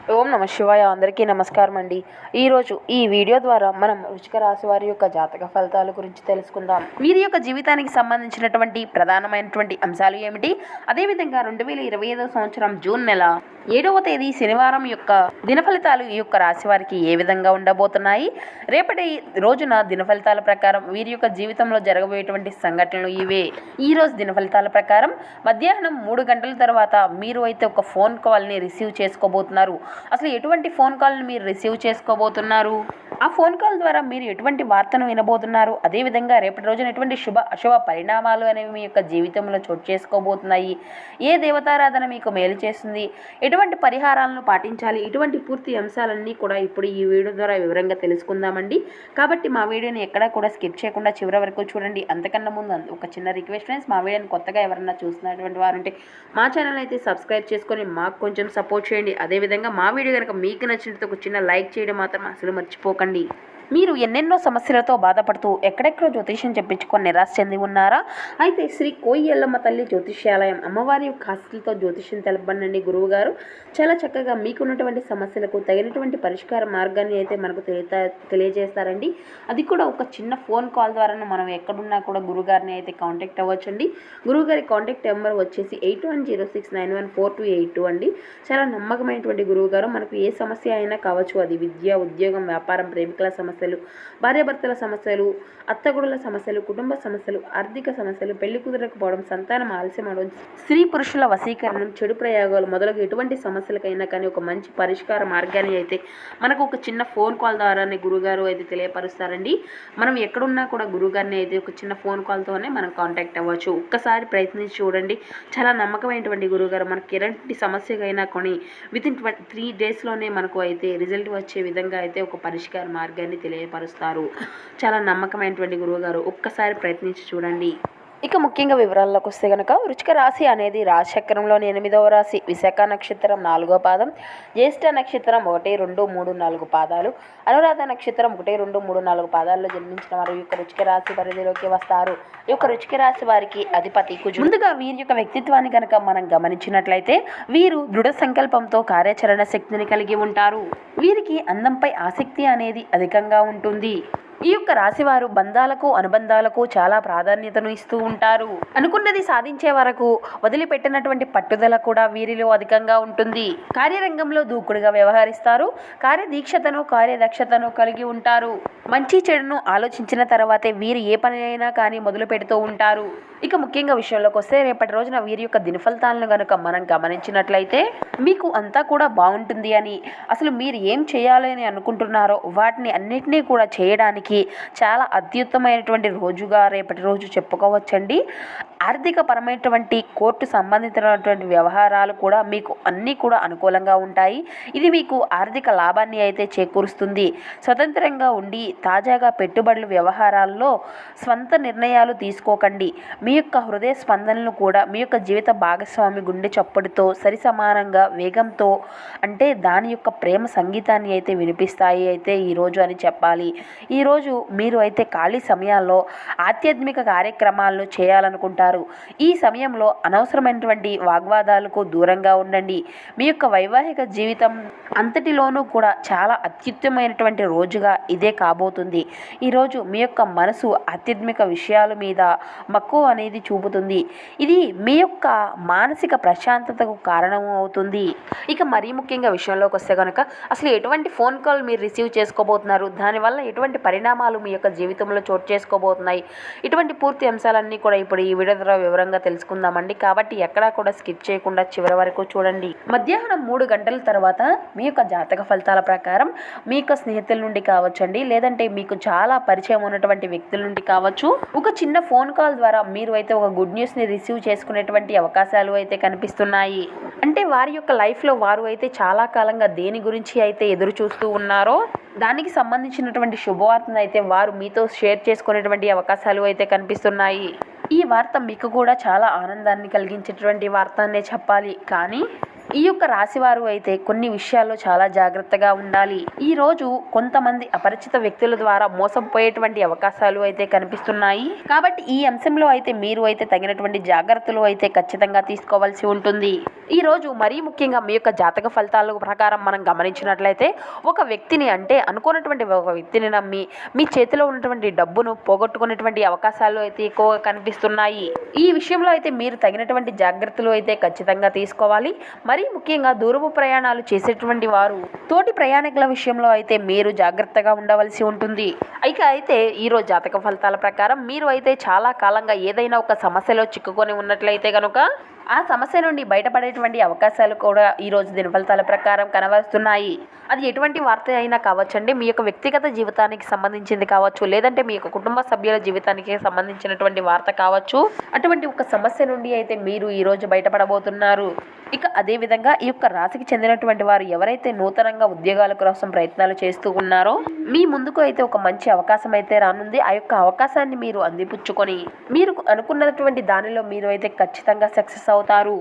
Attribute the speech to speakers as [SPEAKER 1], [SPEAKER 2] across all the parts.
[SPEAKER 1] ఓం నమ శివాయ. అందరికీ నమస్కారం అండి. ఈరోజు ఈ వీడియో ద్వారా మనం వృశ్చిక రాశి వారి యొక్క జాతక ఫలితాల గురించి తెలుసుకుందాం. వీరి యొక్క జీవితానికి సంబంధించినటువంటి ప్రధానమైనటువంటి అంశాలు ఏమిటి, అదేవిధంగా 2025 సంవత్సరం జూన్ నెల 7వ తేదీ శనివారం యొక్క దిన ఫలితాలు ఈ యొక్క రాశి వారికి ఏ విధంగా ఉండబోతున్నాయి, రేపటి రోజున దిన ఫలితాల ప్రకారం వీరి యొక్క జీవితంలో జరగబోయేటువంటి సంఘటనలు ఇవే. ఈ రోజు దిన ఫలితాల ప్రకారం మధ్యాహ్నం 3 గంటల తర్వాత మీరు అయితే ఒక ఫోన్ కాల్ని రిసీవ్ చేసుకోబోతున్నారు. అసలు ఎటువంటి ఫోన్ కాల్ని మీరు రిసీవ్ చేసుకోబోతున్నారు, ఆ ఫోన్ కాల్ ద్వారా మీరు ఎటువంటి వార్తను వినబోతున్నారు, అదేవిధంగా రేపటి రోజున ఎటువంటి శుభ అశుభ పరిణామాలు అనేవి మీ యొక్క జీవితంలో చోటు చేసుకోబోతున్నాయి, ఏ దేవతారాధన మీకు మేలు చేస్తుంది, ఎటువంటి పరిహారాలను పాటించాలి, ఇటువంటి పూర్తి అంశాలన్నీ కూడా ఇప్పుడు ఈ వీడియో ద్వారా వివరంగా తెలుసుకుందామండి. కాబట్టి మా వీడియోని ఎక్కడా కూడా స్కిప్ చేయకుండా చివరి వరకు చూడండి. అంతకన్నా ముందు ఒక చిన్న రిక్వెస్ట్ ఫ్రెండ్స్, మా వీడియోని కొత్తగా ఎవరన్నా చూస్తున్నటువంటి వారు ఉంటే మా ఛానల్ అయితే సబ్స్క్రైబ్ చేసుకొని మాకు కొంచెం సపోర్ట్ చేయండి. అదేవిధంగా మా వీడియో కనుక మీకు నచ్చినట్టు ఒక చిన్న లైక్ చేయడం మాత్రం అసలు మర్చిపోకండి. మీరు ఎన్నెన్నో సమస్యలతో బాధపడుతూ ఎక్కడెక్కడో జ్యోతిష్యం చెప్పించుకొని నిరాశ చెంది ఉన్నారా? అయితే శ్రీ కోయి ఎల్లమ్మ తల్లి జ్యోతిష్యాలయం అమ్మవారి యొక్క ఆస్తులతో జ్యోతిష్యం తెలపండి గురువు గారు చాలా చక్కగా మీకున్నటువంటి సమస్యలకు తగినటువంటి పరిష్కార మార్గాన్ని అయితే మనకు తెలియజేస్తారండి. అది కూడా ఒక చిన్న ఫోన్ కాల్ ద్వారా మనం ఎక్కడున్నా కూడా గురుగారిని అయితే కాంటాక్ట్ అవ్వచ్చండి. గురువుగారి కాంటాక్ట్ నెంబర్ వచ్చేసి 8106914282 అండి. చాలా నమ్మకమైనటువంటి గురువు గారు. మనకు ఏ సమస్య అయినా కావచ్చు, అది విద్య, ఉద్యోగం, వ్యాపారం, ప్రేమికుల సమస్యలు, భార్యాభర్తల సమస్యలు, అత్తగుడుల సమస్యలు, కుటుంబ సమస్యలు, ఆర్థిక సమస్యలు, పెళ్లి కుదరకపోవడం, సంతానం ఆలస్యం అవడం, స్త్రీ పురుషుల వశీకరణం, చెడు ప్రయోగాలు మొదలగు ఎటువంటి సమస్యలకైనా కానీ ఒక మంచి పరిష్కార మార్గాన్ని అయితే మనకు ఒక చిన్న ఫోన్ కాల్ ద్వారానే గురుగారు అయితే తెలియపరుస్తారండి. మనం ఎక్కడున్నా కూడా గురుగారిని అయితే ఒక చిన్న ఫోన్ కాల్తోనే మనం కాంటాక్ట్ అవ్వచ్చు. ఒక్కసారి ప్రయత్నించి చూడండి. చాలా నమ్మకమైనటువంటి గురుగారు. మనకి ఎలాంటి సమస్యకైనా కొని వితిన్ 3 డేస్లోనే మనకు అయితే రిజల్ట్ వచ్చే విధంగా అయితే ఒక పరిష్కార మార్గాన్ని తెలియపరుస్తారు. చాలా నమ్మకమైనటువంటి గురువుగారు. ఒక్కసారి ప్రయత్నించి చూడండి. ఇక ముఖ్యంగా వివరాల్లోకి వస్తే కనుక వృశ్చిక రాశి అనేది రాశిచక్రంలోని 8వ రాశి. విశాఖ నక్షత్రం 4వ పాదం, జ్యేష్ఠ నక్షత్రం 1, 2, 3, 4 పాదాలు, అనురాధ నక్షత్రం 1, 2, 3, 4 పాదాల్లో జన్మించిన వారు ఈ యొక్క వృశ్చిక రాశి పరిధిలోకి వస్తారు. ఈ యొక్క వృశ్చిక రాశి వారికి అధిపతి కుజుడు. ముందుగా వీరి యొక్క వ్యక్తిత్వాన్ని కనుక మనం గమనించినట్లయితే వీరు దృఢ సంకల్పంతో కార్యాచరణ శక్తిని కలిగి ఉంటారు. వీరికి అందంపై ఆసక్తి అనేది అధికంగా ఉంటుంది. ఈ యొక్క రాశివారు బంధాలకు, అనుబంధాలకు చాలా ప్రాధాన్యతను ఇస్తూ ఉంటారు. అనుకున్నది సాధించే వరకు వదిలిపెట్టినటువంటి పట్టుదల కూడా వీరిలో అధికంగా ఉంటుంది. కార్యరంగంలో దూకుడుగా వ్యవహరిస్తారు. కార్యదీక్షతను, కార్యదక్షతను కలిగి ఉంటారు. మంచి చెడును ఆలోచించిన తర్వాతే వీరు ఏ పని అయినా కానీ మొదలు పెడుతూ ఉంటారు. ఇక ముఖ్యంగా విషయంలోకి వస్తే రేపటి రోజున వీరి యొక్క దినఫలితాలను కనుక మనం గమనించినట్లయితే మీకు అంతా కూడా బాగుంటుంది అని, అసలు మీరు ఏం చేయాలని అనుకుంటున్నారో వాటిని అన్నిటినీ కూడా చేయడానికి చాలా అత్యుత్తమైనటువంటి రోజుగా రేపటి రోజు చెప్పుకోవచ్చండి. ఆర్థిక పరమైనటువంటి కోర్టు సంబంధించినటువంటి వ్యవహారాలు కూడా మీకు అన్నీ కూడా అనుకూలంగా ఉంటాయి. ఇది మీకు ఆర్థిక లాభాన్ని అయితే చేకూరుస్తుంది. స్వతంత్రంగా ఉండి తాజాగా పెట్టుబడుల వ్యవహారాల్లో స్వంత నిర్ణయాలు తీసుకోకండి. మీ యొక్క హృదయ స్పందనలు కూడా మీ యొక్క జీవిత భాగస్వామి గుండె చప్పుడుతో సరిసమానంగా వేగంతో, అంటే దాని యొక్క ప్రేమ సంగీతాన్ని అయితే వినిపిస్తాయి అయితే ఈరోజు అని చెప్పాలి. ఈరోజు మీరు అయితే ఖాళీ సమయాల్లో ఆధ్యాత్మిక కార్యక్రమాలను చేయాలనుకుంటారు. ఈ సమయంలో అనవసరమైనటువంటి వాగ్వాదాలకు దూరంగా ఉండండి. మీ యొక్క వైవాహిక జీవితం అంతటిలోనూ కూడా చాలా అత్యుత్తమైనటువంటి రోజుగా ఇదే కాబోతుంది. ఈరోజు మీ యొక్క మనసు ఆధ్యాత్మిక విషయాల మీద మక్కువ అనేది చూపుతుంది. ఇది మీ యొక్క మానసిక ప్రశాంతతకు కారణం అవుతుంది. ఇక మరీ ముఖ్యంగా విషయంలోకి వస్తే కనుక అసలు ఎటువంటి ఫోన్ కాల్ మీరు రిసీవ్ చేసుకోబోతున్నారు, దానివల్ల ఎటువంటి పరిణామాలు మీ యొక్క జీవితంలో చోటు చేసుకోబోతున్నాయి, ఇటువంటి పూర్తి అంశాలన్నీ కూడా ఇప్పుడు ఈ వీడియో ద్వారా వివరంగా తెలుసుకుందామండి. కాబట్టి ఎక్కడా కూడా స్కిప్ చేయకుండా చివరి వరకు చూడండి. మధ్యాహ్నం 3 గంటల తర్వాత మీ యొక్క జాతక ఫలితాల ప్రకారం మీ యొక్క స్నేహితుల నుండి కావచ్చండి, లేదంటే మీకు చాలా పరిచయం ఉన్నటువంటి వ్యక్తుల నుండి కావచ్చు, ఒక చిన్న ఫోన్ కాల్ ద్వారా మీరు అయితే ఒక గుడ్ న్యూస్ని రిసీవ్ చేసుకునేటువంటి అవకాశాలు అయితే కనిపిస్తున్నాయి. అంటే వారి యొక్క లైఫ్లో వారు అయితే చాలా కాలంగా దేని గురించి అయితే ఎదురు చూస్తూ ఉన్నారో దానికి సంబంధించినటువంటి శుభవార్తను అయితే వారు మీతో షేర్ చేసుకునేటువంటి అవకాశాలు అయితే కనిపిస్తున్నాయి. ఈ వార్త మీకు కూడా చాలా ఆనందాన్ని కలిగించేటువంటి వార్త అనే చెప్పాలి. కానీ ఈ యొక్క రాశివారు అయితే కొన్ని విషయాల్లో చాలా జాగ్రత్తగా ఉండాలి. ఈ రోజు కొంతమంది అపరిచిత వ్యక్తుల ద్వారా మోసం పోయేటువంటి అవకాశాలు అయితే కనిపిస్తున్నాయి. కాబట్టి ఈ అంశంలో అయితే మీరు అయితే తగినటువంటి జాగ్రత్తలు అయితే ఖచ్చితంగా తీసుకోవాల్సి ఉంటుంది. ఈ రోజు మరీ ముఖ్యంగా మీ యొక్క జాతక ఫలితాల ప్రకారం మనం గమనించినట్లయితే ఒక వ్యక్తిని అంటే అనుకున్నటువంటి ఒక వ్యక్తిని నమ్మి మీ చేతిలో ఉన్నటువంటి డబ్బును పోగొట్టుకునేటువంటి అవకాశాలు అయితే ఎక్కువగా కనిపిస్తున్నాయి. ఈ విషయంలో అయితే మీరు తగినటువంటి జాగ్రత్తలు అయితే ఖచ్చితంగా తీసుకోవాలి. మరీ ముఖ్యంగా దూరపు ప్రయాణాలు చేసేటువంటి వారు తోటి ప్రయాణికుల విషయంలో అయితే మీరు జాగ్రత్తగా ఉండవలసి ఉంటుంది. అయితే ఈరోజు జాతక ఫలితాల ప్రకారం మీరు అయితే చాలా కాలంగా ఏదైనా ఒక సమస్యలో చిక్కుకొని ఉన్నట్లయితే కనుక ఆ సమస్య నుండి బయటపడేటువంటి అవకాశాలు కూడా ఈరోజు దినఫలితాల ప్రకారం కనబరుస్తున్నాయి. అది ఎటువంటి వార్త అయినా కావచ్చండి, మీ యొక్క వ్యక్తిగత జీవితానికి సంబంధించింది కావచ్చు, లేదంటే మీ యొక్క కుటుంబ సభ్యుల జీవితానికి సంబంధించినటువంటి వార్త కావచ్చు. అటువంటి ఒక సమస్య నుండి అయితే మీరు ఈరోజు బయటపడబోతున్నారు. అదేవిధంగా ఈ యొక్క రాశికి చెందినటువంటి వారు ఎవరైతే నూతనంగా ఉద్యోగాల కోసం ప్రయత్నాలు చేస్తూ ఉన్నారో మీ ముందుకు అయితే ఒక మంచి అవకాశం అయితే రానుంది. ఆ యొక్క అవకాశాన్ని మీరు అందిపుచ్చుకొని మీరు అనుకున్నటువంటి దానిలో మీరు అయితే ఖచ్చితంగా సక్సెస్ అవుతారు.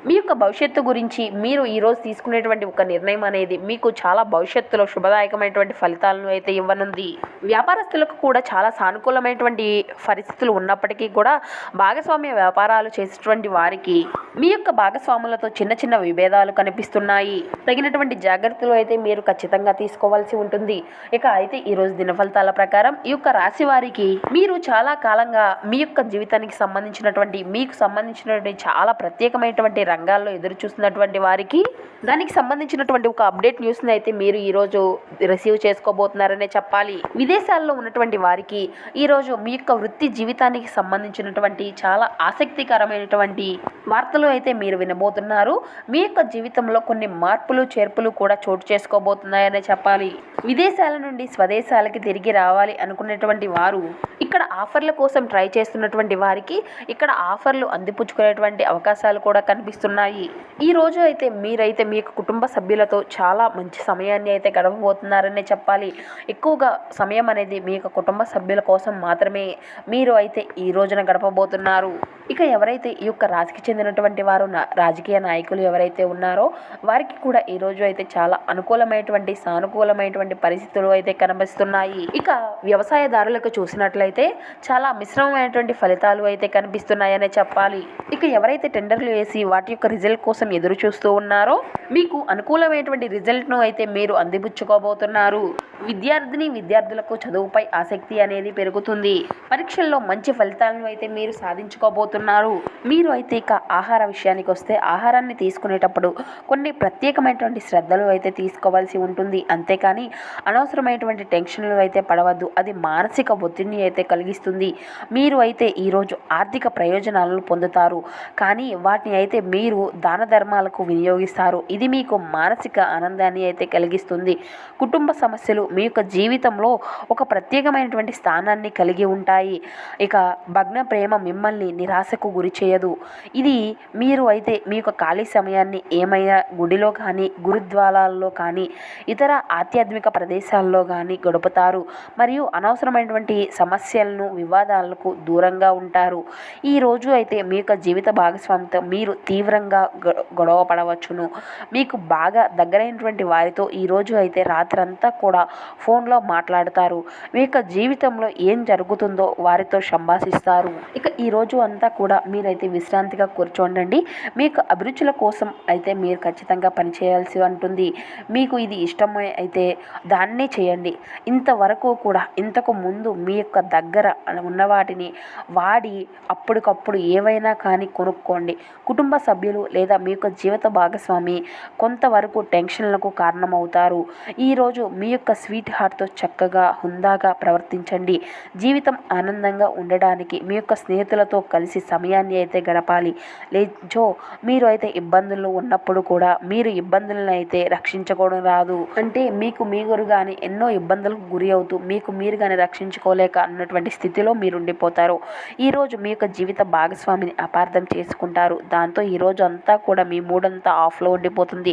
[SPEAKER 1] మీ యొక్క భవిష్యత్తు గురించి మీరు ఈరోజు తీసుకునేటువంటి ఒక నిర్ణయం అనేది మీకు చాలా భవిష్యత్తులో శుభదాయకమైనటువంటి ఫలితాలను అయితే ఇవ్వనుంది. వ్యాపారస్తులకు కూడా చాలా సానుకూలమైనటువంటి పరిస్థితులు ఉన్నప్పటికీ కూడా భాగస్వామ్య వ్యాపారాలు చేసేటువంటి వారికి మీ యొక్క భాగస్వాములతో చిన్న చిన్న విభేదాలు కనిపిస్తున్నాయి. తగినటువంటి జాగ్రత్తలు అయితే మీరు ఖచ్చితంగా తీసుకోవాల్సి ఉంటుంది. అయితే ఈరోజు దినఫలితాల ప్రకారం ఈ యొక్క రాశి వారికి మీరు చాలా కాలంగా మీ యొక్క జీవితానికి సంబంధించినటువంటి మీకు సంబంధించినటువంటి చాలా ప్రత్యేకమైనటువంటి రంగాల్లో ఎదురు చూస్తున్నటువంటి వారికి దానికి సంబంధించినటువంటి ఒక అప్డేట్ న్యూస్ని అయితే మీరు ఈరోజు రిసీవ్ చేసుకోబోతున్నారనే చెప్పాలి. విదేశాల్లో ఉన్నటువంటి వారికి ఈరోజు మీ యొక్క వృత్తి జీవితానికి సంబంధించినటువంటి చాలా ఆసక్తికరమైనటువంటి వార్తలు అయితే మీరు వినబోతున్నారు. మీ యొక్క జీవితంలో కొన్ని మార్పులు చేర్పులు కూడా చోటు చేసుకోబోతున్నాయనే చెప్పాలి. విదేశాల నుండి స్వదేశాలకి తిరిగి రావాలి అనుకునేటువంటి వారు ఇక్కడ ఆఫర్ల కోసం ట్రై చేస్తున్నటువంటి వారికి ఇక్కడ ఆఫర్లు అందిపుచ్చుకునేటువంటి అవకాశాలు కూడా కనిపిస్తున్నాయి. ఈ రోజు అయితే మీరైతే మీ యొక్క కుటుంబ సభ్యులతో చాలా మంచి సమయాన్ని అయితే గడపబోతున్నారనే చెప్పాలి. ఎక్కువగా సమయం అనేది మీ యొక్క కుటుంబ సభ్యుల కోసం మాత్రమే మీరు అయితే ఈ రోజున గడపబోతున్నారు. ఎవరైతే ఈ యొక్క రాశికి చెందినటువంటి వారు రాజకీయ నాయకులు ఎవరైతే ఉన్నారో వారికి కూడా ఈ రోజు అయితే చాలా అనుకూలమైనటువంటి సానుకూలమైనటువంటి పరిస్థితులు అయితే కనిపిస్తున్నాయి. వ్యవసాయదారులకు చూసినట్లయితే చాలా మిశ్రమమైనటువంటి ఫలితాలు అయితే కనిపిస్తున్నాయనే చెప్పాలి. ఎవరైతే టెండర్లు వేసి వాటి యొక్క రిజల్ట్ కోసం ఎదురు చూస్తూ ఉన్నారో మీకు అనుకూలమైనటువంటి రిజల్ట్ను అయితే మీరు అందిపుచ్చుకోబోతున్నారు. విద్యార్థులకు చదువుపై ఆసక్తి అనేది పెరుగుతుంది. పరీక్షల్లో మంచి ఫలితాలను అయితే మీరు సాధించుకోబోతున్నారు. మీరు అయితే ఆహార విషయానికి వస్తే ఆహారాన్ని తీసుకునేటప్పుడు కొన్ని ప్రత్యేకమైనటువంటి శ్రద్ధలు అయితే తీసుకోవాల్సి ఉంటుంది. అంతేకాని అనవసరమైనటువంటి టెన్షన్లు అయితే పడవద్దు. అది మానసిక ఒత్తిడిని అయితే కలిగిస్తుంది. మీరు అయితే ఈరోజు ఆర్థిక ప్రయోజనాలను పొందుతారు, కానీ వాటిని అయితే మీరు దాన ధర్మాలకు వినియోగిస్తారు. ఇది మీకు మానసిక ఆనందాన్ని అయితే కలిగిస్తుంది. కుటుంబ సమస్యలు మీ యొక్క జీవితంలో ఒక ప్రత్యేకమైనటువంటి స్థానాన్ని కలిగి ఉంటాయి. భగ్న ప్రేమ మిమ్మల్ని నిరాశకు గురి చేయదు. ఇది మీరు అయితే మీ యొక్క ఖాళీ సమయాన్ని ఏమైనా గుడిలో కానీ గురుద్వారాల్లో కానీ ఇతర ఆధ్యాత్మిక ప్రదేశాల్లో కానీ గడుపుతారు. మరియు అనవసరమైనటువంటి సమస్యలను వివాదాలకు దూరంగా ఉంటారు. ఈ రోజు అయితే మీ యొక్క జీవిత భాగస్వామితో మీరు తీవ్రంగా గొడవ పడవచ్చును. మీకు బాగా దగ్గరైనటువంటి వారితో ఈరోజు అయితే రాత్రంతా కూడా ఫోన్లో మాట్లాడతారు. మీ యొక్క జీవితంలో ఏం జరుగుతుందో వారితో సంభాషిస్తారు. ఈరోజు అంతా కూడా మీరైతే విశ్రాంతిగా కూర్చోండి. మీకు అభిరుచుల కోసం అయితే మీరు ఖచ్చితంగా పనిచేయాల్సి ఉంటుంది. మీకు ఇది ఇష్టమే అయితే దాన్నే చేయండి. ఇంతవరకు కూడా ఇంతకు ముందు మీ యొక్క దగ్గర ఉన్న వాటిని వాడి అప్పటికప్పుడు ఏవైనా కానీ కొనుక్కోండి. కుటుంబ సభ్యులు లేదా మీ యొక్క జీవిత భాగస్వామి కొంతవరకు టెన్షన్లకు కారణమవుతారు. ఈరోజు మీ యొక్క స్వీట్ హార్ట్తో చక్కగా హుందాగా ప్రవర్తించండి. జీవితం ఆనందంగా ఉండడానికి మీ యొక్క స్నేహితులతో కలిసి సమయాన్ని అయితే గడపాలి. లేజో మీరు అయితే ఇబ్బందులు ఉన్నప్పుడు కూడా మీరు ఇబ్బందులను అయితే రక్షించుకోవడం రాదు. అంటే మీకు మీరుగానే ఎన్నో ఇబ్బందులకు గురి అవుతూ మీకు మీరుగానే రక్షించుకోలేక అన్నటువంటి స్థితిలో మీరు ఉండిపోతారు. ఈరోజు మీ యొక్క జీవిత భాగస్వామిని అపార్థం చేసుకుంటారు. ఉంటారు. దాంతో ఈరోజు అంతా కూడా మీ మూడంతా ఆఫ్లో ఉండిపోతుంది.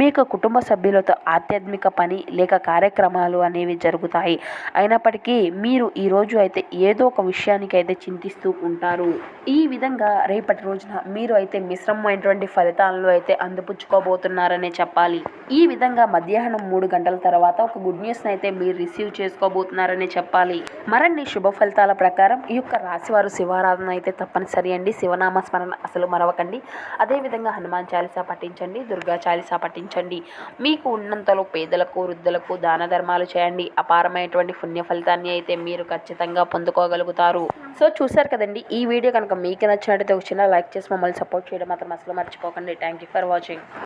[SPEAKER 1] మీకు కుటుంబ సభ్యులతో ఆధ్యాత్మిక పని లేక కార్యక్రమాలు అనేవి జరుగుతాయి. అయినప్పటికీ మీరు ఈరోజు అయితే ఏదో ఒక విషయానికి అయితే చింతిస్తూ ఉంటారు. ఈ విధంగా రేపటి రోజున మీరు అయితే మిశ్రమమైనటువంటి ఫలితాలను అయితే అందిపుచ్చుకోబోతున్నారనే చెప్పాలి. ఈ విధంగా మధ్యాహ్నం 3 గంటల తర్వాత ఒక గుడ్ న్యూస్ని అయితే మీరు రిసీవ్ చేసుకోబోతున్నారనే చెప్పాలి. మరిన్ని శుభ ఫలితాల ప్రకారం ఈ యొక్క రాశివారు శివారాధన అయితే తప్పనిసరి అండి. శివనామ స్మరణ అసలు మరవకండి. అదేవిధంగా హనుమాన్ చాలీసా పఠించండి, దుర్గా చాలీసా పఠించండి. మీకు ఉన్నంతలో పేదలకు, వృద్ధులకు దాన ధర్మాలు చేయండి. అపారమైనటువంటి పుణ్య ఫలితాన్ని అయితే మీరు ఖచ్చితంగా పొందుకోగలుగుతారు. సో చూసారు కదండి, ఈ వీడియో కనుక మీకు నచ్చినట్టయితే ఒక చిన్న లైక్ చేసి మమ్మల్ని సపోర్ట్ చేయడం మాత్రం అసలు మర్చిపోకండి. Thank you for watching.